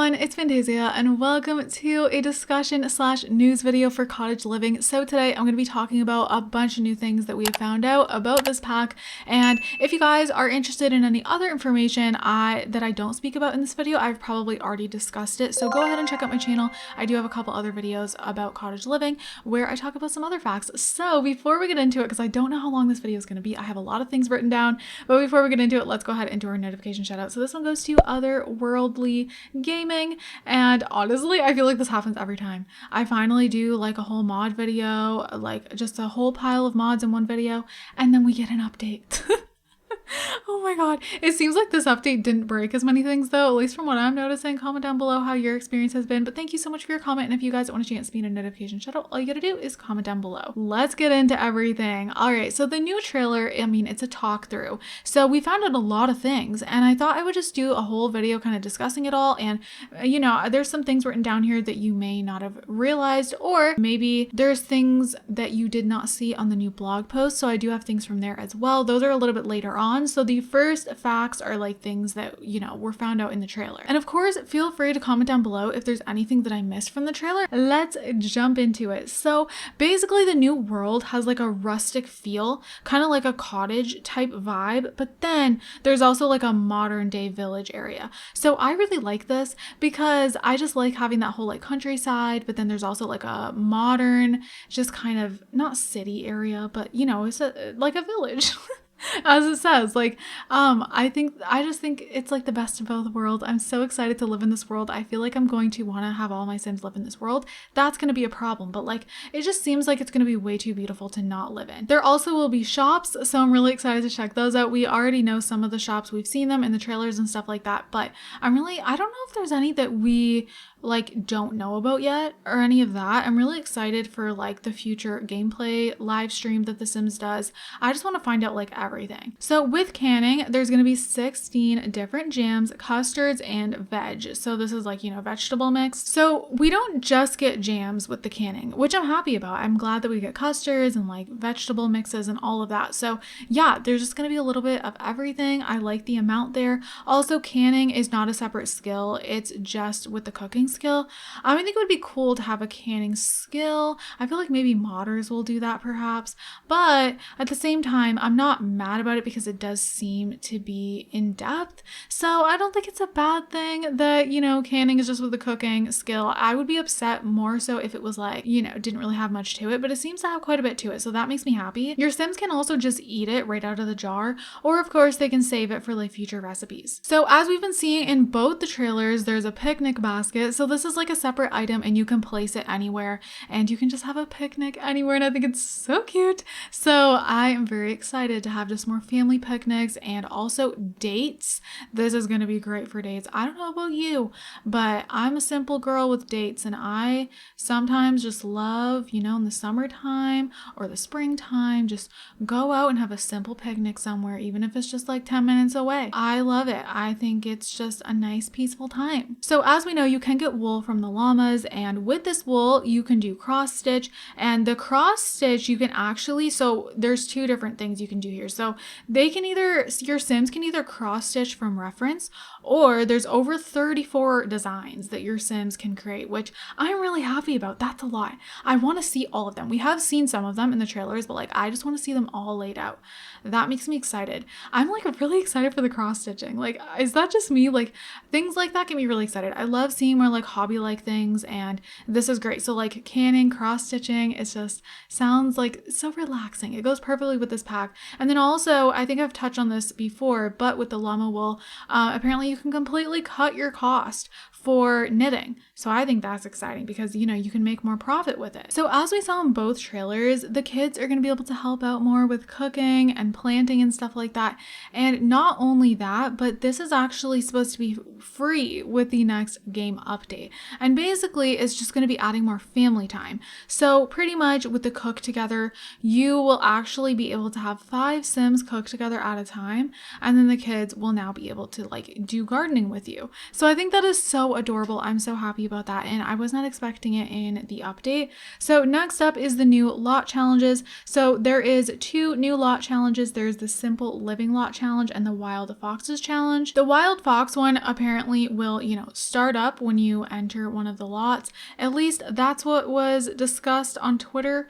everyone, it's Fantayzia and welcome to a discussion slash news video for Cottage Living. So today I'm going to be talking about a bunch of new things that we have found out about this pack, and if you guys are interested in any other information that I don't speak about in this video, I've probably already discussed it, so go ahead and check out my channel. I do have a couple other videos about Cottage Living where I talk about some other facts. So before we get into it, because I don't know how long this video is going to be, I have a lot of things written down, but before we get into it, let's go ahead and do our notification shout out. So this one goes to Otherworldly Gaming, and honestly I feel like this happens every time I finally do like a whole mod video, like just a whole pile of mods in one video, and then we get an update. Oh my god, it seems like this update didn't break as many things though, at least from what I'm noticing. Comment down below how your experience has been, but thank you so much for your comment, and if you guys want a chance to be in a notification shout out, all you gotta do is comment down below. Let's get into everything. Alright, so the new trailer, I mean, it's a talk through, so we found out a lot of things, and I thought I would just do a whole video kind of discussing it all, and you know, there's some things written down here that you may not have realized, or maybe there's things that you did not see on the new blog post, so I do have things from there as well. Those are a little bit later on. So the first facts are like things that, you know, were found out in the trailer. And of course, feel free to comment down below if there's anything that I missed from the trailer. Let's jump into it. So basically the new world has like a rustic feel, kind of like a cottage type vibe, but then there's also like a modern day village area. So I really like this because I just like having that whole like countryside, but then there's also like a modern, just kind of not city area, but you know, it's like a village. As it says, like, I just think it's like the best of both worlds. I'm so excited to live in this world. I feel like I'm going to want to have all my Sims live in this world. That's going to be a problem, but like, it just seems like it's going to be way too beautiful to not live in. There also will be shops, so I'm really excited to check those out. We already know some of the shops. We've seen them in the trailers and stuff like that, but I don't know if there's any that we like don't know about yet or any of that. I'm really excited for like the future gameplay live stream that The Sims does. I just want to find out like everything. So with canning, there's going to be 16 different jams, custards, and veg. So this is like, you know, vegetable mix. So we don't just get jams with the canning, which I'm happy about. I'm glad that we get custards and like vegetable mixes and all of that. So yeah, there's just going to be a little bit of everything. I like the amount there. Also, canning is not a separate skill. It's just with the cooking skill. I think it would be cool to have a canning skill. I feel like maybe modders will do that perhaps, but at the same time, I'm not mad about it because it does seem to be in depth. So I don't think it's a bad thing that, you know, canning is just with the cooking skill. I would be upset more so if it was like, you know, didn't really have much to it, but it seems to have quite a bit to it. So that makes me happy. Your Sims can also just eat it right out of the jar, or of course they can save it for like future recipes. So as we've been seeing in both the trailers, there's a picnic basket. So this is like a separate item and you can place it anywhere and you can just have a picnic anywhere, and I think it's so cute. So I am very excited to have just more family picnics and also dates. This is going to be great for dates. I don't know about you, but I'm a simple girl with dates, and I sometimes just love, you know, in the summertime or the springtime, just go out and have a simple picnic somewhere, even if it's just like 10 minutes away. I love it. I think it's just a nice peaceful time. So as we know, you can get wool from the llamas, and with this wool you can do cross stitch, and the cross stitch you can actually, so there's two different things you can do here. So they can either, your Sims can either cross stitch from reference, or there's over 34 designs that your Sims can create, which I'm really happy about. That's a lot. I want to see all of them. We have seen some of them in the trailers, but like I just want to see them all laid out. That makes me excited. I'm like really excited for the cross stitching. Like, is that just me? Like, things like that get me really excited. I love seeing more like hobby like things, and this is great. So like canning, cross stitching, it just sounds like so relaxing. It goes perfectly with this pack. And then also, I think I've touched on this before, but with the llama wool, apparently you can completely cut your cost for knitting. So I think that's exciting because, you know, you can make more profit with it. So as we saw in both trailers, the kids are going to be able to help out more with cooking and planting and stuff like that. And not only that, but this is actually supposed to be free with the next game update. update. And basically it's just going to be adding more family time. So pretty much with the cook together, you will actually be able to have 5 Sims cook together at a time, and then the kids will now be able to like do gardening with you. So I think that is so adorable. I'm so happy about that, and I was not expecting it in the update. So next up is the new lot challenges. So there is 2 new lot challenges. There's the simple living lot challenge and the wild foxes challenge. The wild fox one apparently will, start up when you enter one of the lots. At least that's what was discussed on Twitter.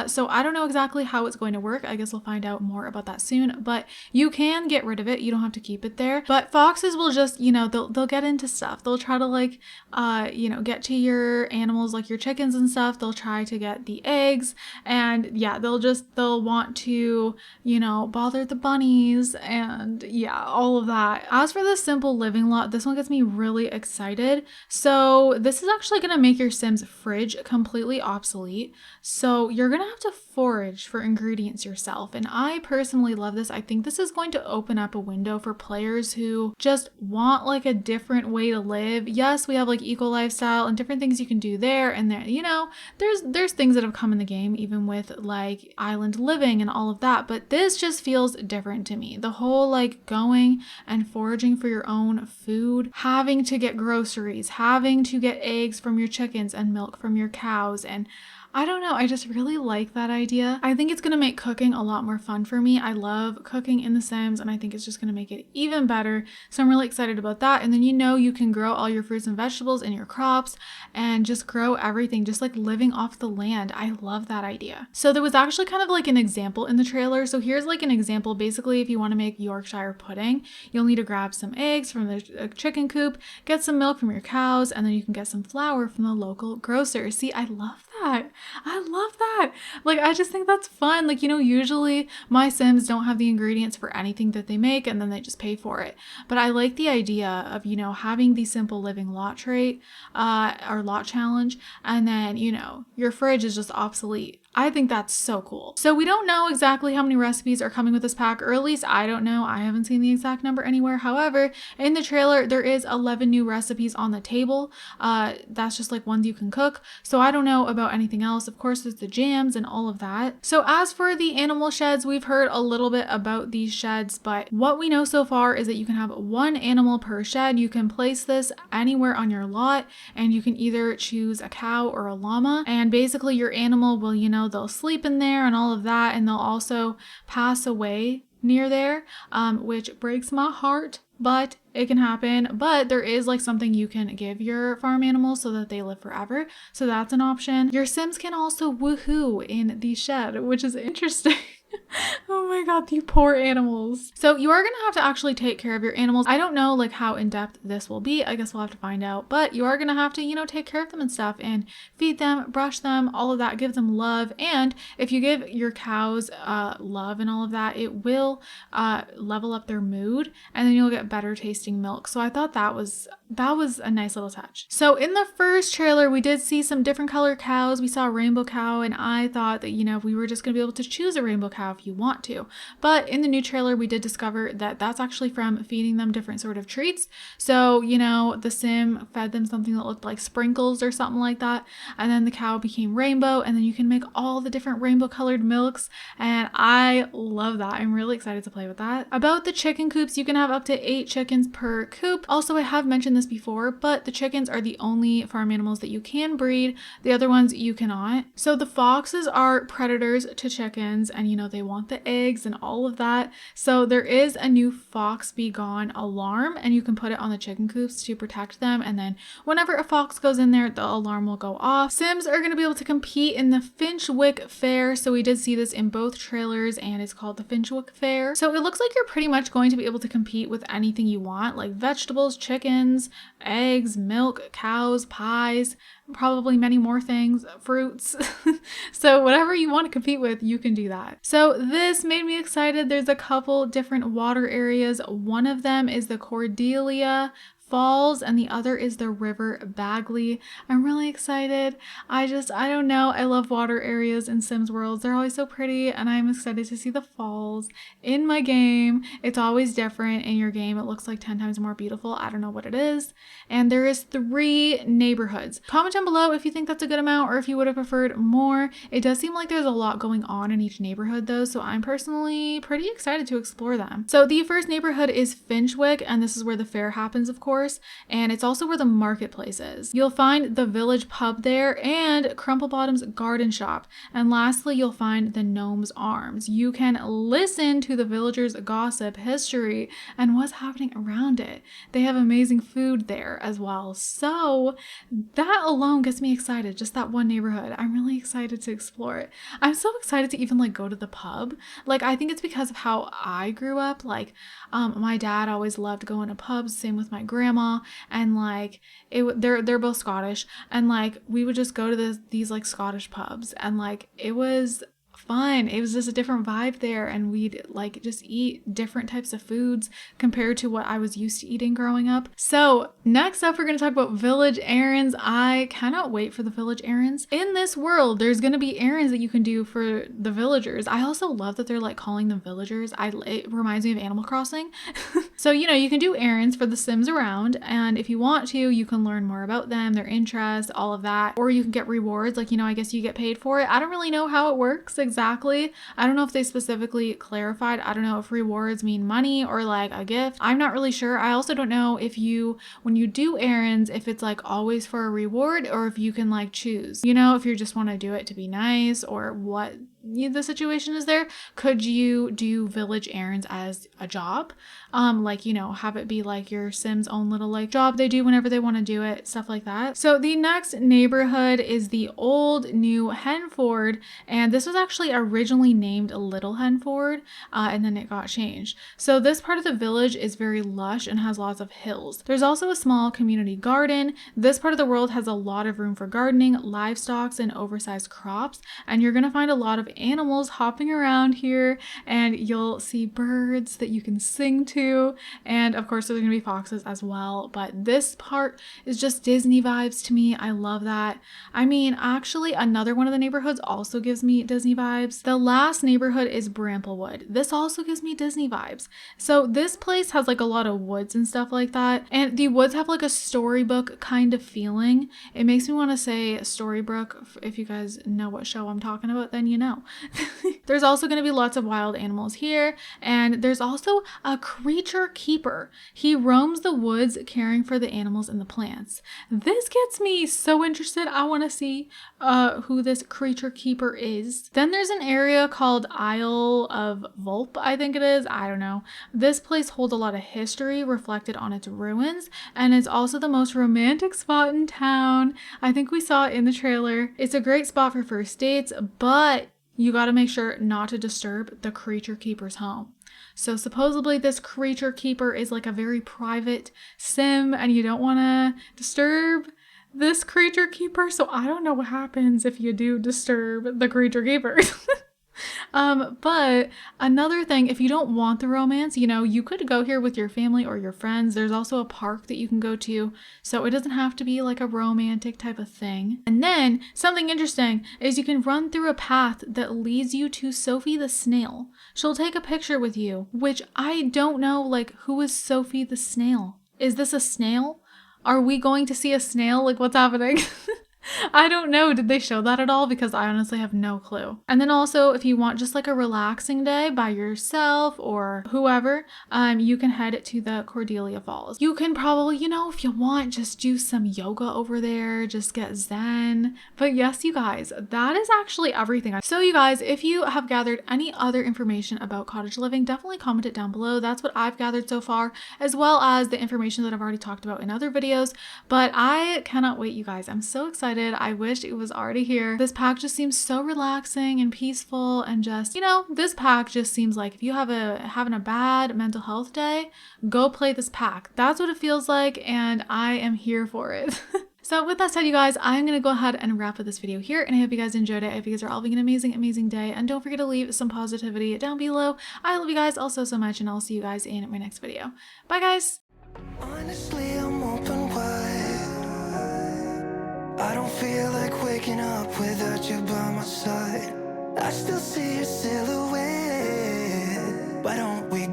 So I don't know exactly how it's going to work. I guess we'll find out more about that soon, but you can get rid of it. You don't have to keep it there. But foxes will just, they'll get into stuff. They'll try to like, get to your animals, like your chickens and stuff. They'll try to get the eggs, and yeah, they'll want to, bother the bunnies and yeah, all of that. As for the simple living lot, this one gets me really excited. So this is actually going to make your Sims fridge completely obsolete. So you're going to have to forage for ingredients yourself. And I personally love this. I think this is going to open up a window for players who just want like a different way to live. Yes, we have like eco lifestyle and different things you can do there. And there, there's things that have come in the game, even with like island living and all of that. But this just feels different to me. The whole like going and foraging for your own food, having to get groceries, having to get eggs from your chickens and milk from your cows, and I don't know, I just really like that idea. I think it's going to make cooking a lot more fun for me. I love cooking in The Sims, and I think it's just going to make it even better. So I'm really excited about that. And then you can grow all your fruits and vegetables in your crops and just grow everything, just like living off the land. I love that idea. So there was actually kind of like an example in the trailer. So here's like an example. Basically, if you want to make Yorkshire pudding, you'll need to grab some eggs from the chicken coop, get some milk from your cows, and then you can get some flour from the local grocer. See, I love that. I love that. Like, I just think that's fun. Like, usually my Sims don't have the ingredients for anything that they make, and then they just pay for it. But I like the idea of, having the simple living lot trait, or lot challenge, and then, your fridge is just obsolete. I think that's so cool. So we don't know exactly how many recipes are coming with this pack, or at least I don't know. I haven't seen the exact number anywhere. However, in the trailer, there is 11 new recipes on the table. That's just like ones you can cook. So I don't know about anything else. Of course, there's the jams and all of that. So as for the animal sheds, we've heard a little bit about these sheds, but what we know so far is that you can have 1 animal per shed. You can place this anywhere on your lot, and you can either choose a cow or a llama, and basically your animal will, they'll sleep in there and all of that, and they'll also pass away near there, which breaks my heart, but it can happen. But there is like something you can give your farm animals so that they live forever. So that's an option. Your Sims can also woohoo in the shed, which is interesting. Oh my god, you poor animals. So you are going to have to actually take care of your animals. I don't know like how in-depth this will be. I guess we'll have to find out. But you are going to have to, take care of them and stuff, and feed them, brush them, all of that, give them love. And if you give your cows love and all of that, it will level up their mood, and then you'll get better tasting milk. So I thought that was a nice little touch. So in the first trailer, we did see some different color cows. We saw a rainbow cow, and I thought that, we were just going to be able to choose a rainbow cow if you want to. But in the new trailer, we did discover that that's actually from feeding them different sort of treats. So, the Sim fed them something that looked like sprinkles or something like that, and then the cow became rainbow, and then you can make all the different rainbow colored milks, and I love that. I'm really excited to play with that. About the chicken coops, you can have up to 8 chickens per coop. Also, I have mentioned this before, but the chickens are the only farm animals that you can breed. The other ones you cannot. So the foxes are predators to chickens, and they want the eggs and all of that. So there is a new Fox Be Gone alarm, and you can put it on the chicken coops to protect them, and then whenever a fox goes in there, the alarm will go off. Sims are going to be able to compete in the Finchwick Fair. So we did see this in both trailers, and it's called the Finchwick Fair. So it looks like you're pretty much going to be able to compete with anything you want, like vegetables, chickens, eggs, milk, cows, pies, probably many more things, fruits. So whatever you want to compete with, you can do that. So this made me excited. There's a couple different water areas. One of them is the Cordelia Falls, and the other is the River Bagley. I'm really excited. I don't know. I love water areas in Sims worlds. They're always so pretty, and I'm excited to see the falls in my game. It's always different in your game. It looks like 10 times more beautiful. I don't know what it is. And there is 3 neighborhoods. Comment down below if you think that's a good amount or if you would have preferred more. It does seem like there's a lot going on in each neighborhood though, so I'm personally pretty excited to explore them. So the first neighborhood is Finchwick, and this is where the fair happens, of course, and it's also where the marketplace is. You'll find the village pub there and Crumplebottom's garden shop. And lastly, you'll find the Gnome's Arms. You can listen to the villagers' gossip, history, and what's happening around it. They have amazing food there as well. So that alone gets me excited, just that one neighborhood. I'm really excited to explore it. I'm so excited to even like go to the pub. Like, I think it's because of how I grew up. Like, my dad always loved going to pubs, same with my grandma, and like they're both Scottish, and like we would just go to these like Scottish pubs, and like it was fun. It was just a different vibe there, and we'd like just eat different types of foods compared to what I was used to eating growing up. So next up, we're going to talk about village errands. I cannot wait for the village errands. In this world, there's going to be errands that you can do for the villagers. I also love that they're like calling them villagers. It reminds me of Animal Crossing. So, you know, you can do errands for the Sims around, and if you want to, you can learn more about them, their interests, all of that, or you can get rewards. Like, you know, I guess you get paid for it. I don't really know how it works exactly. I don't know if they specifically clarified. I don't know if rewards mean money or like a gift. I'm not really sure. I also don't know if when you do errands, if it's like always for a reward or if you can like choose, you know, if you just want to do it to be nice or what the situation is there. Could you do village errands as a job? Like, you know, have it be like your Sims own little like job they do whenever they want to do it, stuff like that. So the next neighborhood is the Old New Henford, and this was actually originally named Little Henford, and then it got changed. So this part of the village is very lush and has lots of hills. There's also a small community garden. This part of the world has a lot of room for gardening, livestock, and oversized crops, and you're gonna find a lot of animals hopping around here, and you'll see birds that you can sing to, and of course there's gonna be foxes as well. But this part is just Disney vibes to me. I love that. I mean, actually another one of the neighborhoods also gives me Disney vibes. The last neighborhood is Bramplewood. This also gives me Disney vibes. So this place has like a lot of woods and stuff like that, and the woods have like a storybook kind of feeling. It makes me want to say Storybook. If you guys know what show I'm talking about, then you know. There's also going to be lots of wild animals here, and there's also a creature keeper. He roams the woods caring for the animals and the plants. This gets me so interested. I want to see who this creature keeper is. Then there's an area called Isle of Volp, I think it is. I don't know. This place holds a lot of history reflected on its ruins, and it's also the most romantic spot in town. I think we saw it in the trailer. It's a great spot for first dates, but you got to make sure not to disturb the creature keeper's home. So supposedly this creature keeper is like a very private Sim, and you don't want to disturb this creature keeper. So I don't know what happens if you do disturb the creature keeper. But another thing, if you don't want the romance, you know, you could go here with your family or your friends. There's also a park that you can go to, so it doesn't have to be like a romantic type of thing. And then something interesting is you can run through a path that leads you to Sophie the snail. She'll take a picture with you, which I don't know, like, who is Sophie the snail? Is this a snail? Are we going to see a snail? Like, what's happening? I don't know. Did they show that at all? Because I honestly have no clue. And then also, if you want just like a relaxing day by yourself or whoever, you can head to the Cordelia Falls. You can probably, you know, if you want, just do some yoga over there, just get zen. But yes, you guys, that is actually everything. So you guys, if you have gathered any other information about cottage living, definitely comment it down below. That's what I've gathered so far, as well as the information that I've already talked about in other videos. But I cannot wait, you guys. I'm so excited. I wish it was already here. This pack just seems so relaxing and peaceful, and just, you know, this pack just seems like if you have having a bad mental health day, go play this pack. That's what it feels like, and I am here for it. So with that said, you guys, I'm going to go ahead and wrap up this video here, and I hope you guys enjoyed it. I hope you guys are all having an amazing, amazing day, and don't forget to leave some positivity down below. I love you guys all so much, and I'll see you guys in my next video. Bye, guys! Honestly, I'm open wide. I don't feel like waking up without you by my side. I still see your silhouette. Why don't we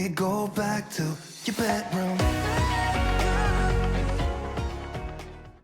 go back to your bedroom?